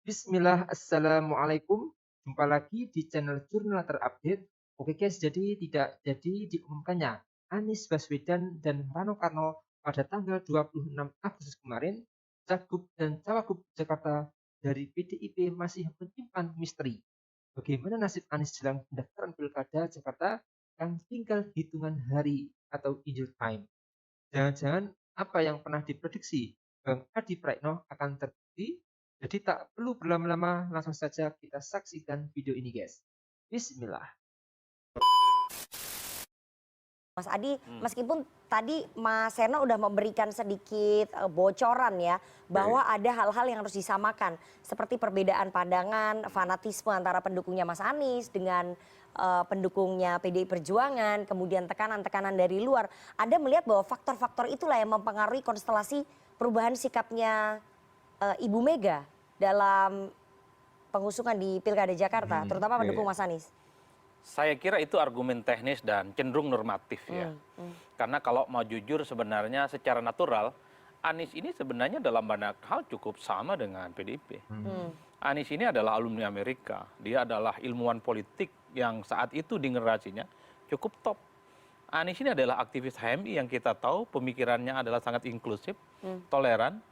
Bismillah, Assalamualaikum. Jumpa lagi di channel Jurnal Terupdate. Oke guys, jadi tidak jadi diumumkannya Anies Baswedan dan Rano Karno pada tanggal 26 Agustus kemarin, Cagup dan Cawagup Jakarta dari PDIP masih menyimpan misteri. Bagaimana nasib Anies jelang pendaftaran Pilkada Jakarta yang tinggal hitungan hari atau in due time? Jangan-jangan apa yang pernah diprediksi Bang Adi Praetno akan terbukti? Jadi tak perlu berlama-lama, langsung saja kita saksikan video ini guys. Bismillah. Mas Adi, meskipun tadi Mas Seno udah memberikan sedikit bocoran ya, bahwa ada hal-hal yang harus disamakan, seperti perbedaan pandangan, fanatisme antara pendukungnya Mas Anies dengan pendukungnya PDI Perjuangan, kemudian tekanan-tekanan dari luar. Anda melihat bahwa faktor-faktor itulah yang mempengaruhi konstelasi perubahan sikapnya Ibu Mega dalam pengusungan di Pilkada Jakarta, terutama pendukung Mas Anies. Saya kira itu argumen teknis dan cenderung normatif ya. Karena kalau mau jujur sebenarnya secara natural, Anies ini sebenarnya dalam banyak hal cukup sama dengan PDIP. Anies ini adalah alumni Amerika. Dia adalah ilmuwan politik yang saat itu di generasinya cukup top. Anies ini adalah aktivis HMI yang kita tahu pemikirannya adalah sangat inklusif, toleran,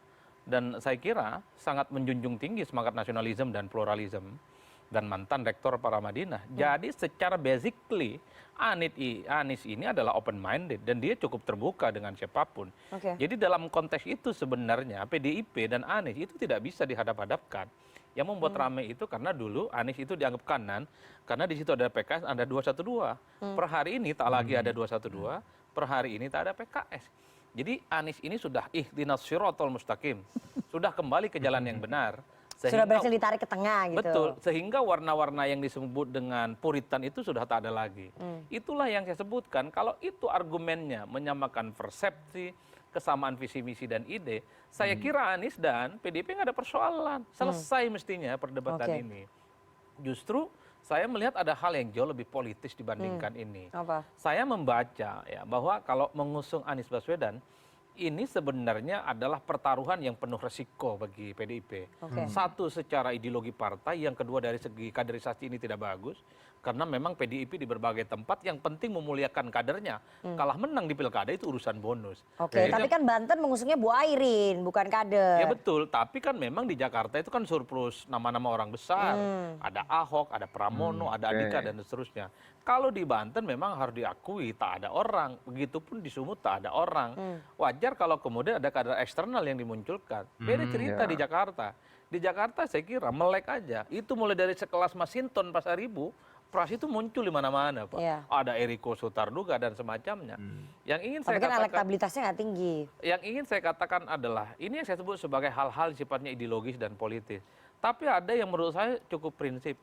dan saya kira sangat menjunjung tinggi semangat nasionalisme dan pluralisme, dan mantan rektor Paramadina. Jadi secara basically Anies ini adalah open minded dan dia cukup terbuka dengan siapapun. Jadi dalam konteks itu sebenarnya PDIP dan Anies itu tidak bisa dihadap-hadapkan. Yang membuat ramai itu karena dulu Anies itu dianggap kanan karena di situ ada PKS, ada 212. Per hari ini tak lagi ada 212, per hari ini tak ada PKS. Jadi Anies ini sudah ihdinas siratal mustaqim, sudah kembali ke jalan yang benar. Sudah berhasil ditarik ke tengah gitu. Betul, sehingga warna-warna yang disebut dengan puritan itu sudah tak ada lagi. Itulah yang saya sebutkan, kalau itu argumennya menyamakan persepsi, kesamaan visi misi dan ide, saya kira Anies dan PDIP nggak ada persoalan. Selesai mestinya perdebatan ini. Justru saya melihat ada hal yang jauh lebih politis dibandingkan ini. Saya membaca ya bahwa kalau mengusung Anies Baswedan, ini sebenarnya adalah pertaruhan yang penuh resiko bagi PDIP. Satu, secara ideologi partai, yang kedua dari segi kaderisasi ini tidak bagus, karena memang PDIP di berbagai tempat yang penting memuliakan kadernya. Kalah menang di pilkada itu urusan bonus. Tapi kan Banten mengusungnya Bu Airin, bukan kader. Ya betul, tapi kan memang di Jakarta itu kan surplus nama-nama orang besar. Ada Ahok, ada Pramono, ada Andika, dan seterusnya. Kalau di Banten memang harus diakui tak ada orang, begitupun di Sumut tak ada orang. Wajar kalau kemudian ada kader eksternal yang dimunculkan. Beda cerita di Jakarta. Di Jakarta saya kira melek aja. Itu mulai dari sekelas Masinton Pasaribu, Pras itu muncul di mana-mana, Pak. Ada Eriko Sutarduga dan semacamnya. Yang ingin saya kan katakan, elektabilitasnya nggak tinggi. Yang ingin saya katakan adalah ini yang saya sebut sebagai hal-hal sifatnya ideologis dan politis. Tapi ada yang menurut saya cukup prinsip.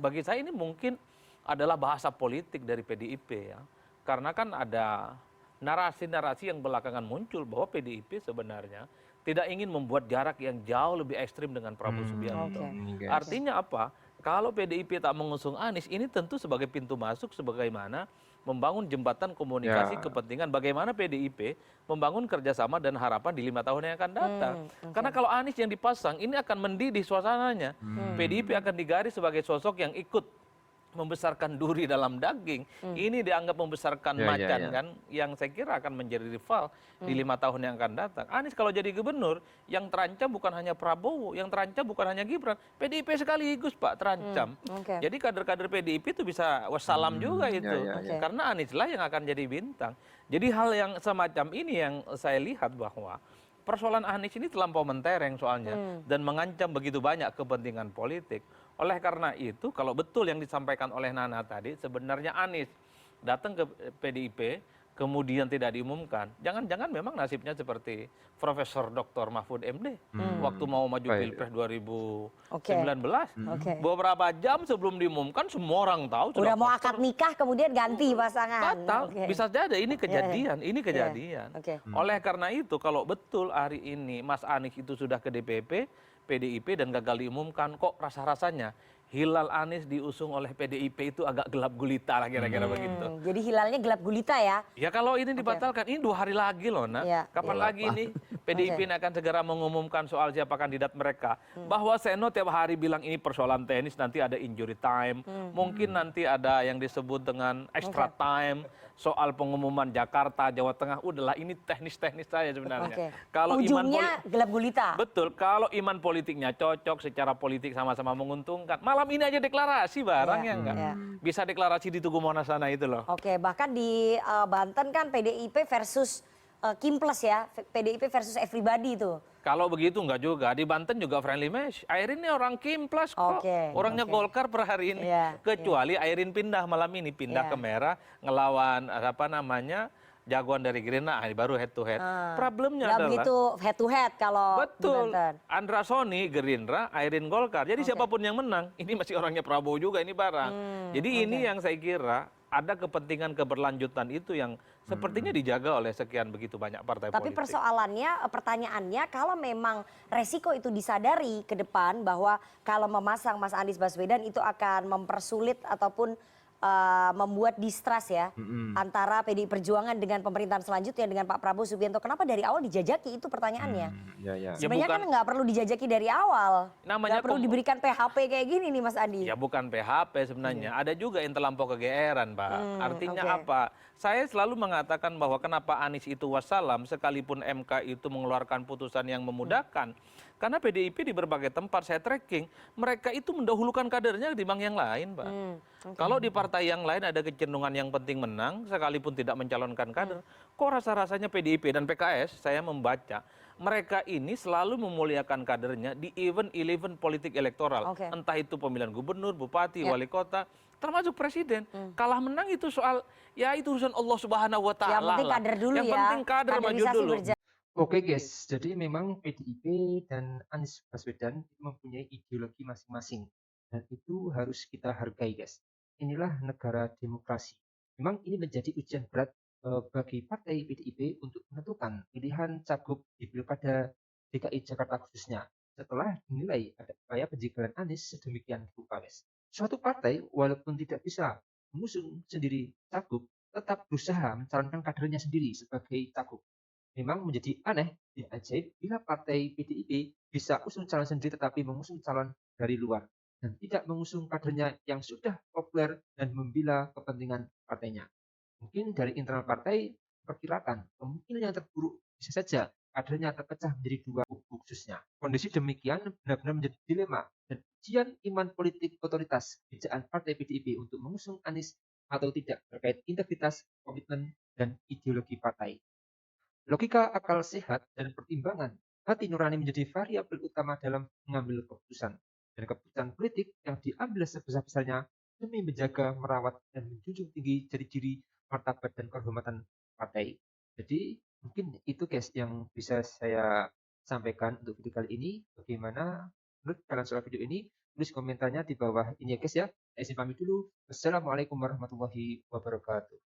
Bagi saya ini mungkin adalah bahasa politik dari PDIP ya. Karena kan ada narasi-narasi yang belakangan muncul bahwa PDIP sebenarnya tidak ingin membuat jarak yang jauh lebih ekstrim dengan Prabowo Subianto. Artinya apa? Kalau PDIP tak mengusung Anies, ini tentu sebagai pintu masuk sebagaimana membangun jembatan komunikasi kepentingan bagaimana PDIP membangun kerjasama dan harapan di 5 tahun yang akan datang. Karena kalau Anies yang dipasang, ini akan mendidih suasananya. PDIP akan digaris sebagai sosok yang ikut membesarkan duri dalam daging, ini dianggap membesarkan macan kan, yang saya kira akan menjadi rival di 5 tahun yang akan datang. Anies kalau jadi gubernur, yang terancam bukan hanya Prabowo, yang terancam bukan hanya Gibran, PDIP sekaligus Pak terancam. Jadi kader-kader PDIP itu bisa wassalam juga itu, karena Anies lah yang akan jadi bintang. Jadi hal yang semacam ini yang saya lihat bahwa persoalan Anies ini terlampau mentereng soalnya dan mengancam begitu banyak kepentingan politik. Oleh karena itu, kalau betul yang disampaikan oleh Nana tadi, sebenarnya Anies datang ke PDIP, kemudian tidak diumumkan. Jangan-jangan memang nasibnya seperti Profesor Dr. Mahfud MD waktu mau maju Pilpres 2019. Beberapa jam sebelum diumumkan, semua orang tahu. Udah mau akad nikah, kemudian ganti pasangan. Batal, bisa jadi ini kejadian, Oleh karena itu, kalau betul hari ini Mas Anies itu sudah ke DPP, PDIP dan gagal diumumkan, kok rasa-rasanya hilal Anies diusung oleh PDIP itu agak gelap gulita lah kira-kira begitu. Jadi hilalnya gelap gulita ya? Ya kalau ini dibatalkan, ini 2 hari lagi loh nak. Iya, Kapan iya. lagi nih PDIP ini akan segera mengumumkan soal siapa kandidat mereka. Bahwa Seno tiap hari bilang ini persoalan teknis, nanti ada injury time. Mungkin nanti ada yang disebut dengan extra time. Soal pengumuman Jakarta, Jawa Tengah, udahlah ini teknis-teknis saja sebenarnya. Kalau ujungnya gelap gulita. Betul, kalau iman politiknya cocok, secara politik sama-sama menguntungkan. Malam ini aja deklarasi barang ya enggak? Bisa deklarasi di Tugu Monas sana itu loh. Oke, bahkan di Banten kan PDIP versus Kim Plus ya, PDIP versus everybody itu. Kalau begitu enggak juga, di Banten juga friendly match. Airin ini orang Kim Plus kok, orangnya Golkar per hari ini. Kecuali Airin pindah malam ini, pindah ke Merah, ngelawan apa namanya, jagoan dari Gerindra, baru head to head. Problemnya Nggak adalah begitu head to head kalau betul, di Banten. Andra Soni Gerindra, Airin Golkar. Jadi siapapun yang menang, ini masih orangnya Prabowo juga ini barang. Jadi ini yang saya kira ada kepentingan keberlanjutan itu yang sepertinya dijaga oleh sekian begitu banyak partai Tapi politik. persoalannya, pertanyaannya, kalau memang resiko itu disadari ke depan bahwa kalau memasang Mas Anies Baswedan itu akan mempersulit ataupun membuat distrust ya antara PDI Perjuangan dengan pemerintahan selanjutnya dengan Pak Prabowo Subianto. Kenapa dari awal dijajaki, itu pertanyaannya. Sebenarnya kan nggak perlu dijajaki dari awal. Namanya Nggak perlu diberikan PHP kayak gini nih Mas Andi. Ya bukan PHP sebenarnya, ada juga yang terlampau kegeeran Pak. Artinya apa? Saya selalu mengatakan bahwa kenapa Anies itu wassalam sekalipun MK itu mengeluarkan putusan yang memudahkan. Karena PDIP di berbagai tempat saya tracking, mereka itu mendahulukan kadernya dibanding yang lain Pak. Kalau di partai yang lain ada kecenderungan yang penting menang, sekalipun tidak mencalonkan kader, kok rasa-rasanya PDIP dan PKS, saya membaca, mereka ini selalu memuliakan kadernya di event politik elektoral. Entah itu pemilihan gubernur, bupati, wali kota, termasuk presiden. Kalah menang itu soal, ya itu urusan Allah Subhanahu wa Ta'ala. Yang penting kader dulu yang ya. penting kader maju dulu. Oke guys, jadi memang PDIP dan Anies Baswedan mempunyai ideologi masing-masing. Dan itu harus kita hargai guys. Inilah negara demokrasi. Memang ini menjadi ujian berat bagi partai PDIP untuk menentukan pilihan cagup di Pilkada DKI Jakarta khususnya. Setelah dinilai ada upaya penjagalan Anies sedemikian rupa guys. Suatu partai walaupun tidak bisa mengusung sendiri cagup, tetap berusaha mencalonkan kadernya sendiri sebagai cagup. Memang menjadi aneh dan ajaib bila partai PDIP bisa usung calon sendiri tetapi mengusung calon dari luar dan tidak mengusung kadernya yang sudah populer dan membela kepentingan partainya. Mungkin dari internal partai perkirakan kemungkinan yang terburuk bisa saja kadernya terpecah menjadi 2 kubu khususnya. Kondisi demikian benar-benar menjadi dilema dan ujian iman politik otoritas kebijakan partai PDIP untuk mengusung Anies atau tidak terkait integritas, komitmen, dan ideologi partai. Logika akal sehat dan pertimbangan hati nurani menjadi variabel utama dalam mengambil keputusan. Dan keputusan politik yang diambil sebesar-besarnya demi menjaga, merawat, dan menjunjung tinggi jati diri, martabat, dan kehormatan partai. Jadi mungkin itu guys yang bisa saya sampaikan untuk video kali ini. Bagaimana menurut kalian soal video ini? Tulis komentarnya di bawah ini ya guys ya. Saya izin pamit dulu. Wassalamualaikum warahmatullahi wabarakatuh.